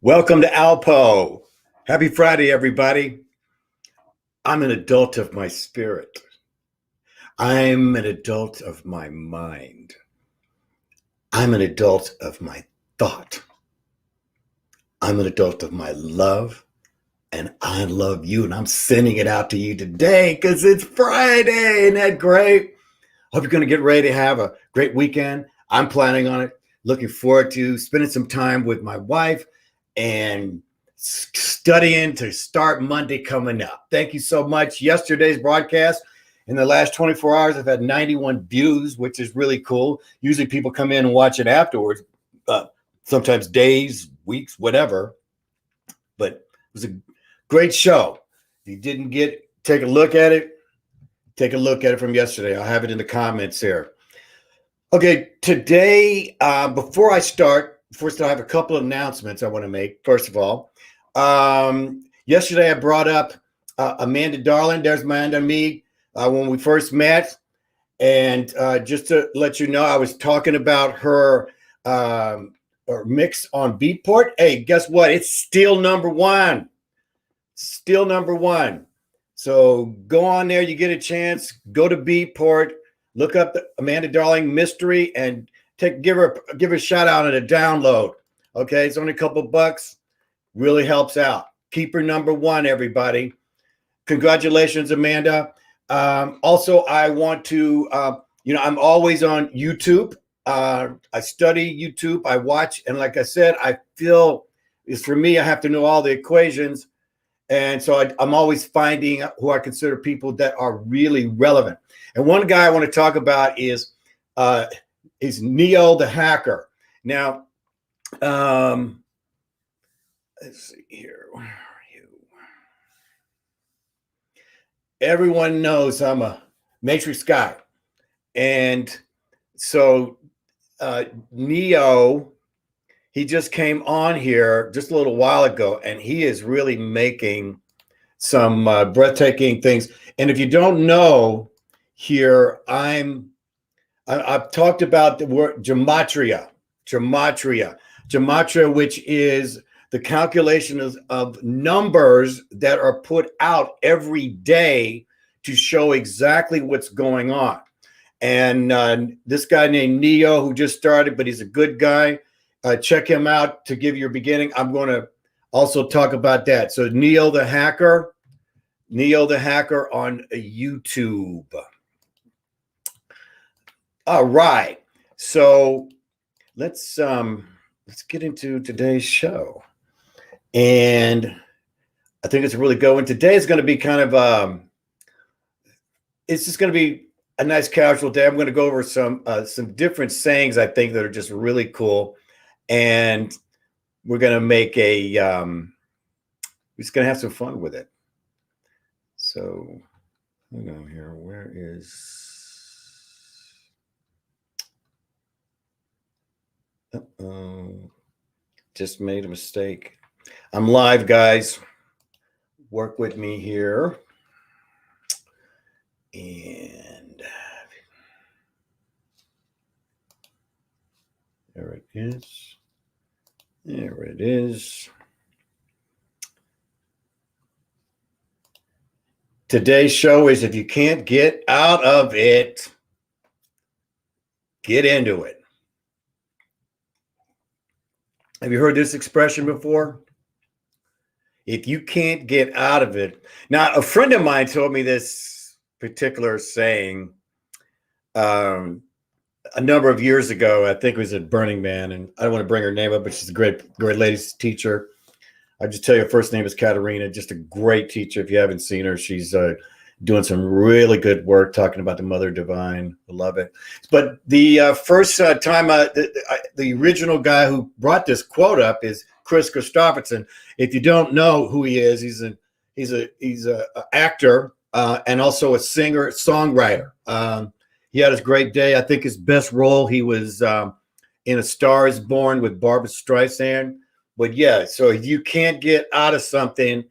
Welcome to ALPOUGH. Happy Friday, everybody. I'm an adult of my spirit. I'm an adult of my mind. I'm an adult of my thought. I'm an adult of my love, and I love you, and I'm sending it out to you today because it's Friday. Isn't that great? Hope you're going to get ready to have a great weekend. I'm planning on it. Looking forward to spending some time with my wife and studying to start Monday coming up. Thank you so much. Yesterday's broadcast, in the last 24 hours, I've had 91 views, which is really cool. Usually people come in and watch it afterwards, sometimes days, weeks, whatever. But it was a great show. If you didn't take a look at it, take a look at it from yesterday. I'll have it in the comments here. Okay, today, before I start, first I have a couple of announcements I want to make. First of all, yesterday I brought up Amanda Darling. There's Amanda and me when we first met. And just to let you know, I was talking about her mix on Beatport. Hey, guess what? It's still number one. Still number one. So go on there. You get a chance. Go to Beatport. Look up the Amanda Darling Mystery and give her a shout out and a download. Okay, it's only a couple bucks. Really helps out. Keep her number one, everybody. Congratulations, Amanda. Also, I want to, I'm always on YouTube. I study YouTube. I watch, and like I said, I feel it's for me. I have to know all the equations. And so I'm always finding who I consider people that are really relevant. And one guy I want to talk about is Neo the hacker. Now, let's see here. Where are you? Everyone knows I'm a Matrix guy. And so Neo, he just came on here just a little while ago, and he is really making some breathtaking things. And if you don't know here, I've talked about the word gematria, which is the calculation of numbers that are put out every day to show exactly what's going on. And this guy named Neo, who just started, but he's a good guy. Check him out to give you a beginning. I'm going to also talk about that. So Neo the hacker on YouTube. All right. So let's get into today's show. And I think it's a really good one. Today is going to be kind of it's just going to be a nice casual day. I'm going to go over some different sayings I think that are just really cool. And we're going to make we're just going to have some fun with it. So hang on here. Where is just made a mistake. I'm live, guys. Work with me here. And there it is. There it is. Today's show is if you can't get out of it, get into it. Have you heard this expression before? If you can't get out of it. Now, a friend of mine told me this particular saying a number of years ago. I think it was at Burning Man, and I don't want to bring her name up, but she's a great ladies teacher. I'll just tell you her first name is Katerina, just a great teacher. If you haven't seen her, she's doing some really good work talking about the Mother Divine. I love it. But the first time, the original guy who brought this quote up is Chris Christopherson. If you don't know who he is, he's a actor and also a singer, songwriter. He had his great day. I think his best role, he was in A Star Is Born with Barbra Streisand. But yeah, so if you can't get out of something,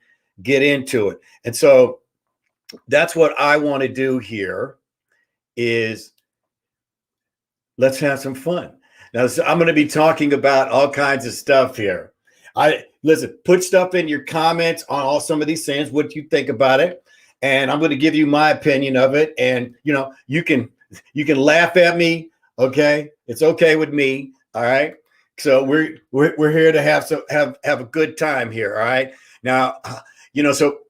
get into it. And so that's what I want to do here is let's have some fun. Now, so I'm going to be talking about all kinds of stuff here. I listen, put stuff in your comments on all some of these things, what you think about it. And I'm going to give you my opinion of it. And you can laugh at me. Okay. It's okay with me. All right. So we're here to have a good time here. All right. Now,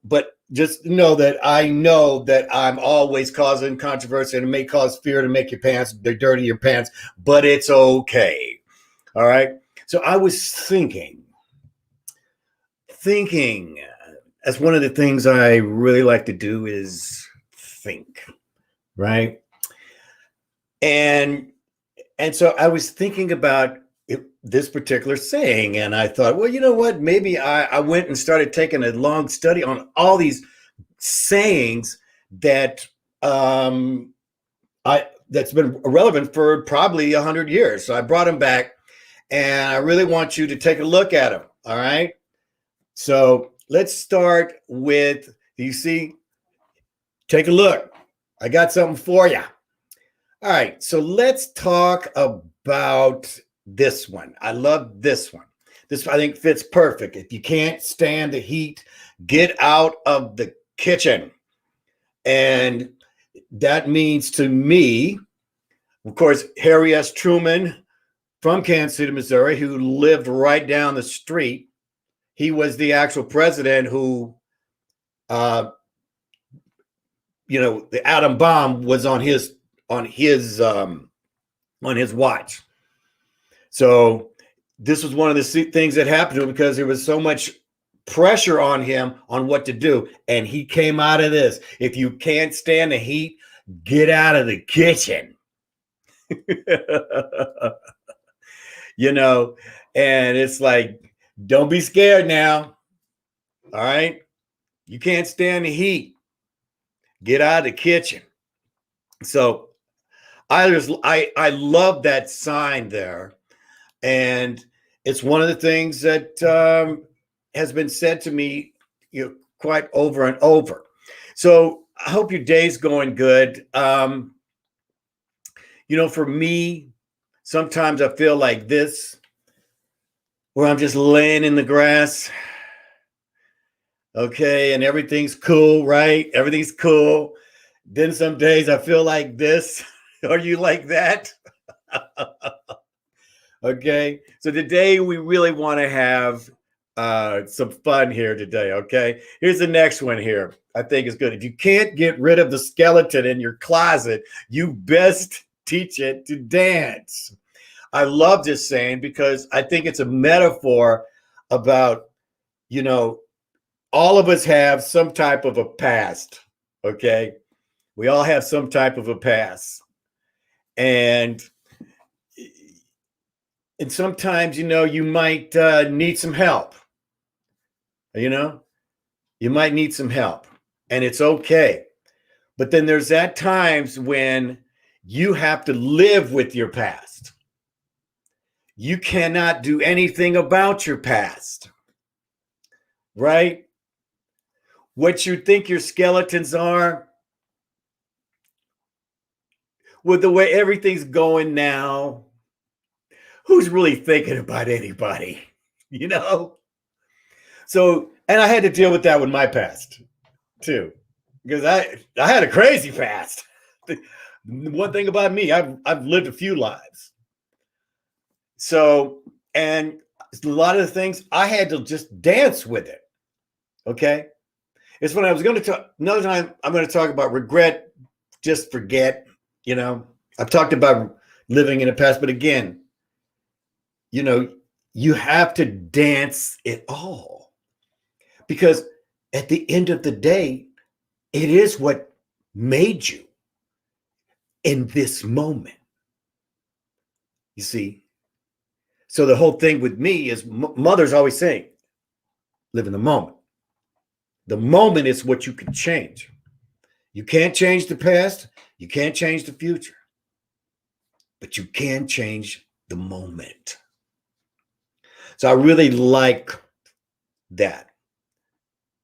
but just know that I know that I'm always causing controversy, and it may cause fear to make your pants, they're dirty your pants, but it's okay. All right. So I was thinking, as one of the things I really like to do is think, right? And so I was thinking about this particular saying, and I thought, well, you know what? Maybe I went and started taking a long study on all these sayings that that's been relevant for probably 100 years. So I brought them back, and I really want you to take a look at them. All right. So let's start with, you see, take a look. I got something for you. All right. So let's talk about this one. I love this one. This, I think, fits perfect. If you can't stand the heat, get out of the kitchen. And that means to me, of course, Harry S. Truman from Kansas City, Missouri, who lived right down the street. He was the actual president who, the atom bomb was on his watch. So this was one of the things that happened to him because there was so much pressure on him on what to do. And he came out of this. If you can't stand the heat, get out of the kitchen. And it's like, don't be scared now. All right. You can't stand the heat. Get out of the kitchen. So I love that sign there. And it's one of the things that has been said to me, quite over and over. So I hope your day's going good. For me, sometimes I feel like this, where I'm just laying in the grass. Okay. And everything's cool, right? Everything's cool. Then some days I feel like this. Are you like that? Okay. So today we really want to have some fun here today. Okay. Here's the next one here. I think is good. If you can't get rid of the skeleton in your closet, you best teach it to dance. I love this saying because I think it's a metaphor about, all of us have some type of a past. Okay. We all have some type of a past. And sometimes, you might need some help. You might need some help, and it's okay. But then there's that times when you have to live with your past. You cannot do anything about your past, right? What you think your skeletons are, with the way everything's going now, who's really thinking about anybody, So, and I had to deal with that with my past too, because I had a crazy past. One thing about me, I've lived a few lives. So, and a lot of the things I had to just dance with it. Okay. It's when I was going to talk, another time I'm going to talk about regret, just forget, I've talked about living in the past, but again, you have to dance it all, because at the end of the day, it is what made you in this moment. You see? So the whole thing with me is mother's always saying, live in the moment. The moment is what you can change. You can't change the past. You can't change the future. But you can change the moment. So I really like that.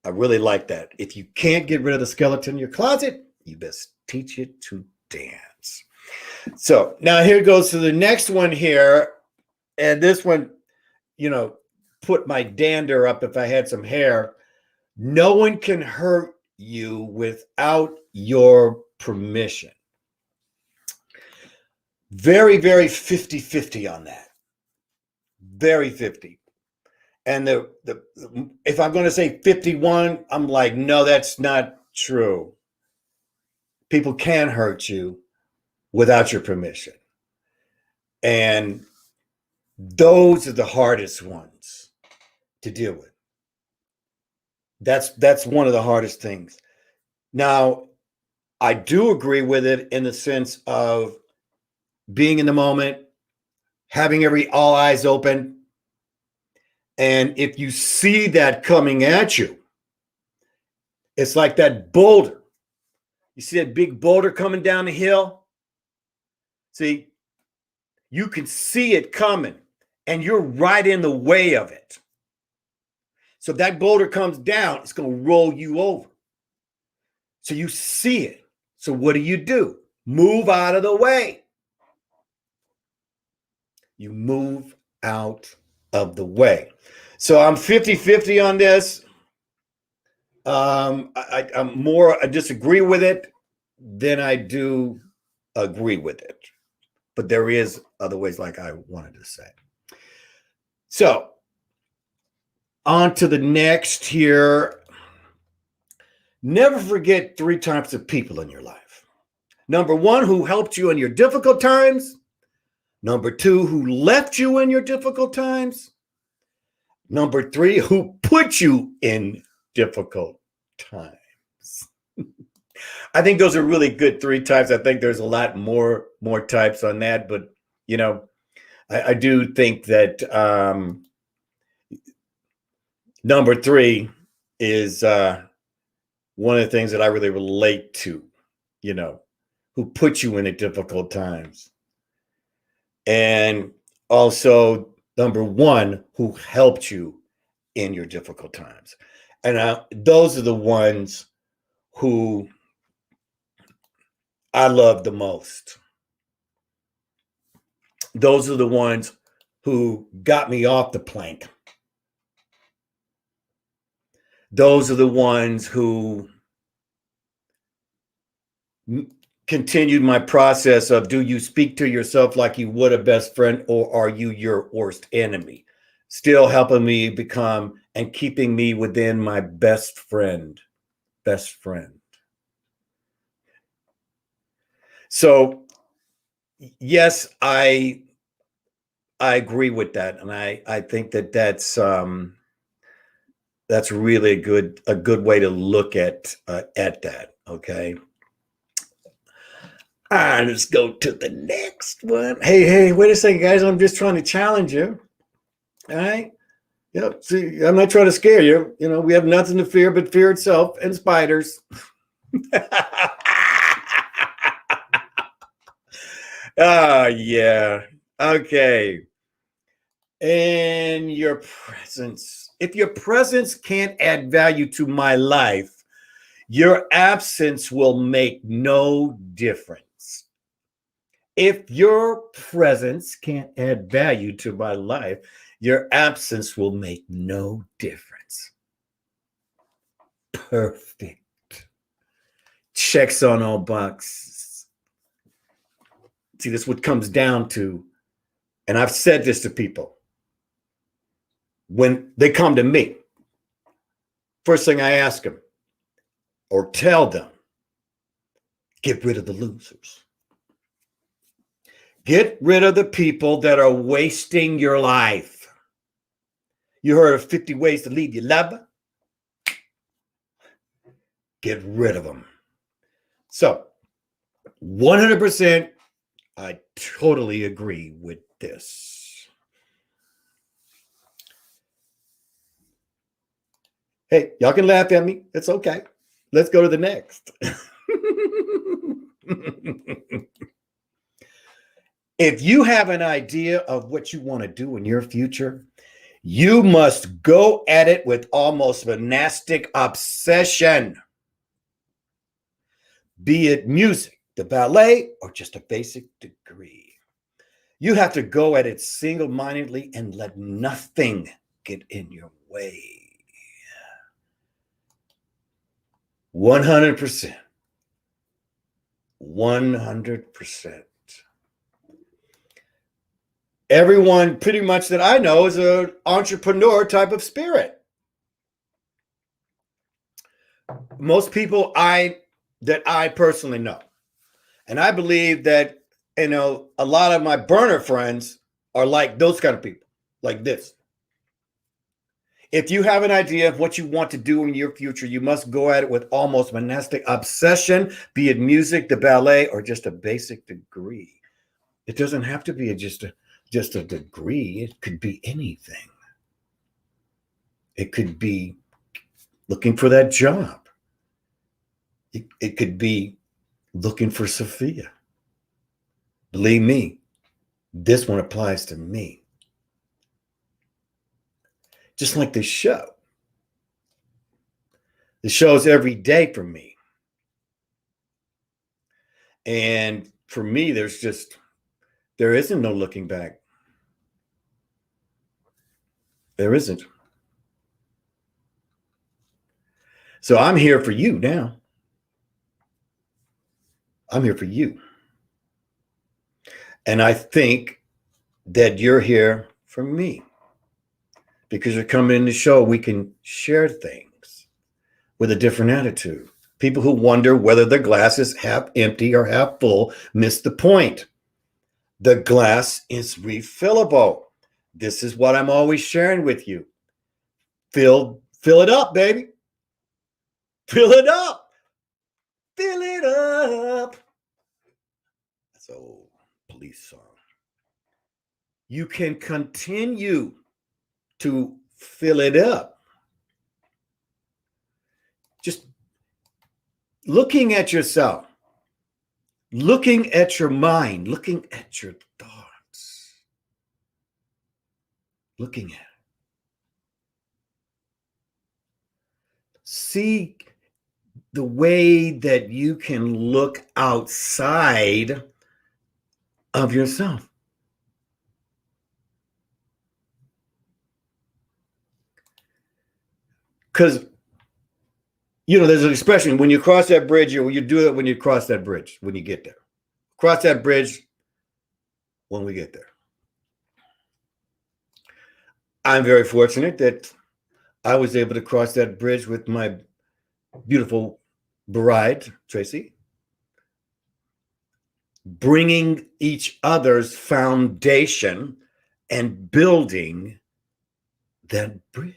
I really like that. If you can't get rid of the skeleton in your closet, you best teach it to dance. So now here goes to the next one here. And this one, put my dander up if I had some hair. No one can hurt you without your permission. Very, very 50-50 on that. Very 50. And if I'm going to say 51, I'm like, no, that's not true. People can hurt you without your permission. And those are the hardest ones to deal with. That's one of the hardest things. Now, I do agree with it in the sense of being in the moment, having all eyes open. And if you see that coming at you, it's like that boulder. You see that big boulder coming down the hill? See, you can see it coming and you're right in the way of it. So if that boulder comes down, it's going to roll you over. So you see it. So what do? Move out of the way. You move out of the way. So I'm 50-50 on this. I disagree with it than I do agree with it. But there is other ways, like I wanted to say. So on to the next here. Never forget 3 types of people in your life. Number 1, who helped you in your difficult times. Number 2, who left you in your difficult times. Number 3, who put you in difficult times. I think those are really good 3 types. I think there's a lot more types on that, but I do think that number 3 is one of the things that I really relate to, who put you in at difficult times. And also number 1, who helped you in your difficult times. And those are the ones who I love the most. Those are the ones who got me off the plank. Those are the ones who continued my process of, do you speak to yourself like you would a best friend, or are you your worst enemy? Still helping me become and keeping me within my best friend. So yes, I agree with that. And I think that's really a good way to look at that. Okay. All right, let's go to the next one. Hey, wait a second, guys. I'm just trying to challenge you. All right. Yep. See, I'm not trying to scare you. We have nothing to fear but fear itself and spiders. Yeah. Okay. And your presence. If your presence can't add value to my life, your absence will make no difference. If your presence can't add value to my life, your absence will make no difference. Perfect. Checks on all boxes. See, this is what comes down to, and I've said this to people. When they come to me, first thing I ask them or tell them, get rid of the losers. Get rid of the people that are wasting your life. You heard of 50 ways to leave your lover? Get rid of them. So 100%, I totally agree with this. Hey, y'all can laugh at me. It's okay. Let's go to the next. If you have an idea of what you want to do in your future, you must go at it with almost monastic obsession. Be it music, the ballet, or just a basic degree. You have to go at it single-mindedly and let nothing get in your way. 100%. 100%. Everyone pretty much that I know is an entrepreneur type of spirit. Most people that I personally know. And I believe that, a lot of my burner friends are like those kind of people, like this. If you have an idea of what you want to do in your future, you must go at it with almost monastic obsession, be it music, the ballet, or just a basic degree. It doesn't have to be just a degree. It could be anything. It could be looking for that job. It could be looking for Sophia. Believe me, this one applies to me. Just like this show. The show's every day for me. And for me, there isn't no looking back. There isn't. So I'm here for you now. I'm here for you. And I think that you're here for me. Because you're coming in the show, we can share things with a different attitude. People who wonder whether the glass is half empty or half full miss the point. The glass is refillable. This is what I'm always sharing with you. Fill it up, baby. Fill it up. Fill it up. That's an old police song. You can continue to fill it up. Just looking at yourself, looking at your mind, looking at your thoughts, looking at it. See the way that you can look outside of yourself. Because, there's an expression, when you cross that bridge, you do it when you cross that bridge, when you get there. Cross that bridge when we get there. I'm very fortunate that I was able to cross that bridge with my beautiful bride, Tracy, bringing each other's foundation and building that bridge.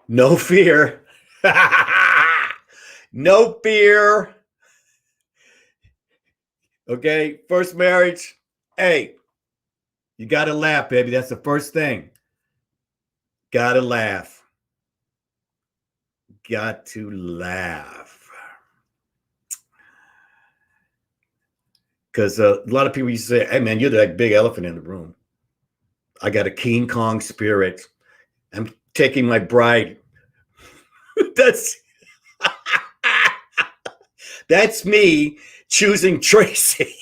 No fear. No fear. Okay, first marriage. Hey, you got to laugh, baby. That's the first thing. Got to laugh. Got to laugh. Because a lot of people used to say, hey, man, you're that big elephant in the room. I got a King Kong spirit. I'm taking my bride. That's me choosing Tracy.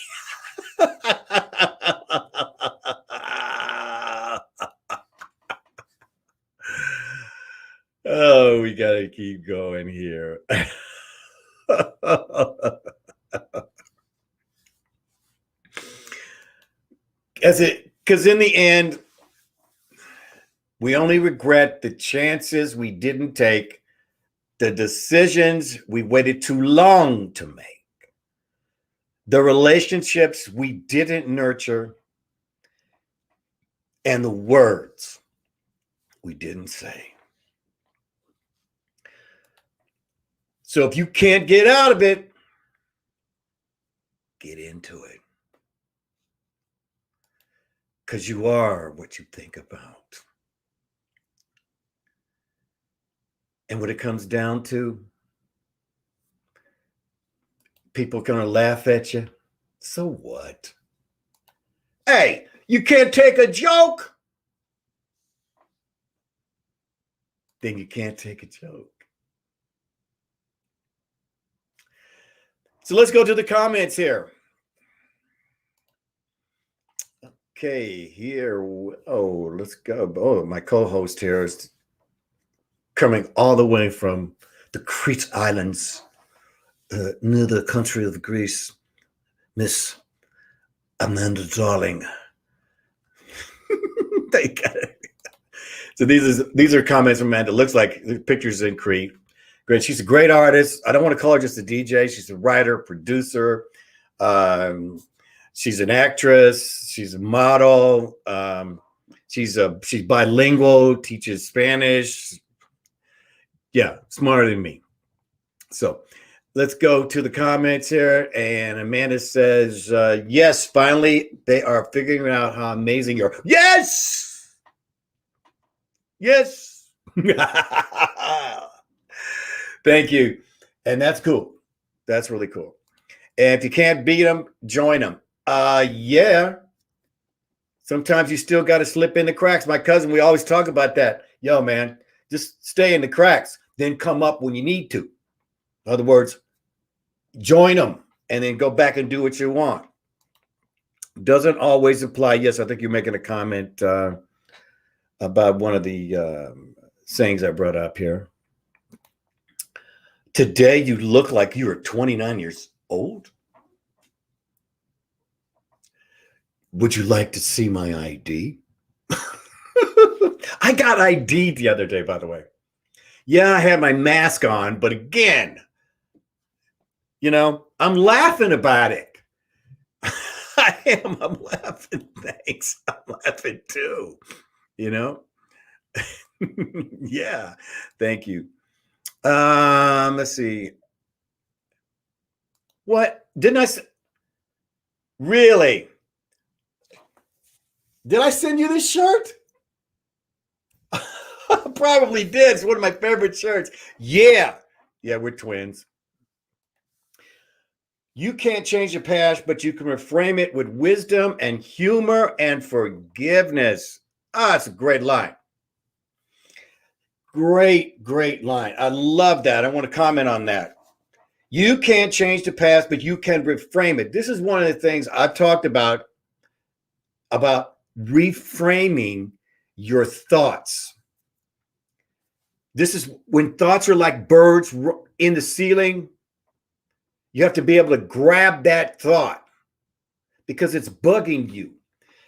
Oh, we got to keep going here. Because in the end, we only regret the chances we didn't take, the decisions we waited too long to make, the relationships we didn't nurture, and the words we didn't say. So if you can't get out of it, get into it. Because you are what you think about. And what it comes down to, people are going to laugh at you. So what? Hey, you can't take a joke? Then you can't take a joke. So let's go to the comments here. Okay, here. Oh, let's go. Oh, my co-host here is coming all the way from the Crete Islands, near the country of Greece. Miss Amanda Darling. They got it. So these are comments from Amanda. Looks like the pictures in Crete. Great. She's a great artist. I don't want to call her just a DJ. She's a writer, producer. She's an actress. She's a model. She's bilingual. Teaches Spanish. Yeah, smarter than me. So let's go to the comments here. And Amanda says, yes, finally, they are figuring out how amazing you're. Yes. Yes. Thank you. And that's cool. That's really cool. And if you can't beat them, join them. Yeah. Sometimes you still got to slip in the cracks. My cousin, we always talk about that. Yo, man, just stay in the cracks, then come up when you need to. In other words, join them and then go back and do what you want. Doesn't always apply. Yes, I think you're making a comment about one of the sayings I brought up here. Today, you look like you are 29 years old. Would you like to see my ID? I got ID'd the other day, by the way. Yeah, I had my mask on, but again, I'm laughing about it. I am. I'm laughing. Thanks. I'm laughing too. Yeah. Thank you. Let's see. What? Didn't I really? Did I send you this shirt? Probably did. It's one of my favorite shirts. Yeah. Yeah, we're twins. You can't change the past, but you can reframe it with wisdom and humor and forgiveness. It's a great line. Great, great line. I love that. I want to comment on that. You can't change the past, but you can reframe it. This is one of the things I've talked about reframing your thoughts. This is when thoughts are like birds in the ceiling. You have to be able to grab that thought because it's bugging you.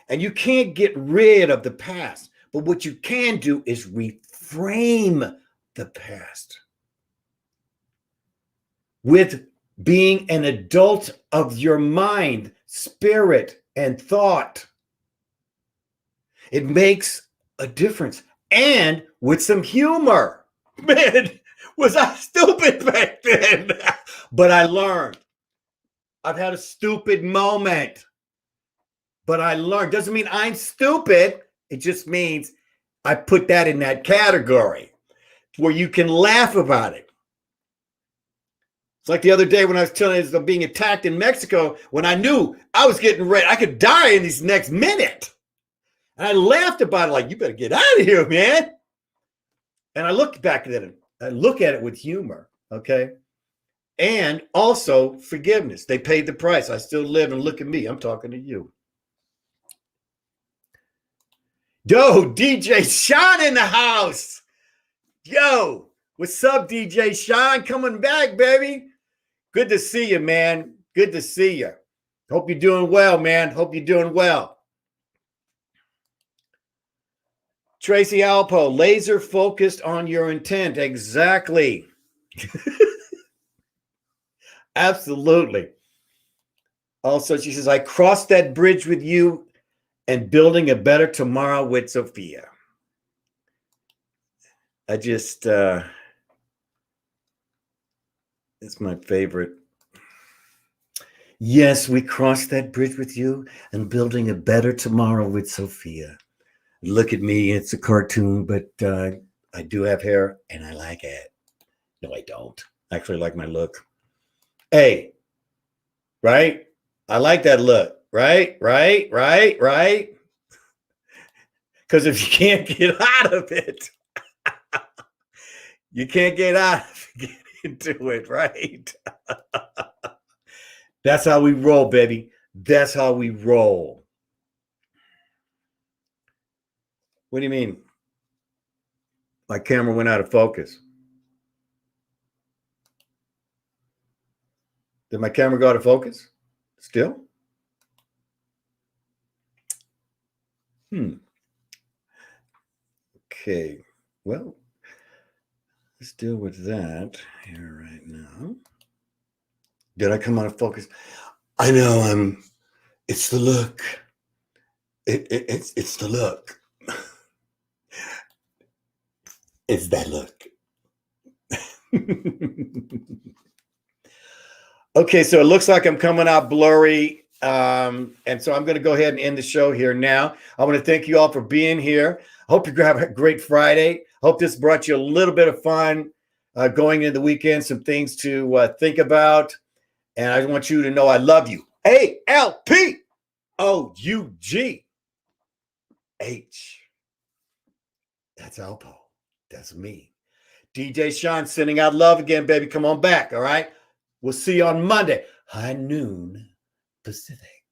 And you can't get rid of the past. But what you can do is reframe the past with being an adult of your mind, spirit, and thought. It makes a difference. And with some humor. Man, was I stupid back then? But I learned. I've had a stupid moment. But I learned. Doesn't mean I'm stupid. It just means I put that in that category where you can laugh about it. It's like the other day when I was telling you I'm being attacked in Mexico, when I knew I was getting ready, I could die in this next minute. And I laughed about it like, you better get out of here, man. And I look back at it. I look at it with humor, okay? And also forgiveness. They paid the price. I still live, and look at me. I'm talking to you. Yo, DJ Sean in the house. Yo, what's up, DJ Sean? Coming back, baby. Good to see you, man. Good to see you. Hope you're doing well, man. Hope you're doing well. Tracy ALPOUGH, laser focused on your intent. Exactly. Absolutely. Also, she says, I crossed that bridge with you and building a better tomorrow with Sophia. I just, it's my favorite. Yes, we crossed that bridge with you and building a better tomorrow with Sophia. Look at me. It's a cartoon, but I do have hair and I like it. No, I don't. I actually like my look. Hey, right? I like that look. Right? Because if you can't get out of it, you can't get out of it, get into it, right? That's how we roll, baby. That's how we roll. What do you mean? My camera went out of focus. Did my camera go out of focus? Still? Okay. Well, let's deal with that here right now. Did I come out of focus? I know it's the look. It's the look. It's that look. Okay, so it looks like I'm coming out blurry. And so I'm going to go ahead and end the show here now. I want to thank you all for being here. Hope you have a great Friday. Hope this brought you a little bit of fun going into the weekend, some things to think about. And I want you to know I love you. ALPOUGH. That's ALPOUGH. That's me. DJ Sean sending out love again, baby. Come on back, all right? We'll see you on Monday, high noon Pacific.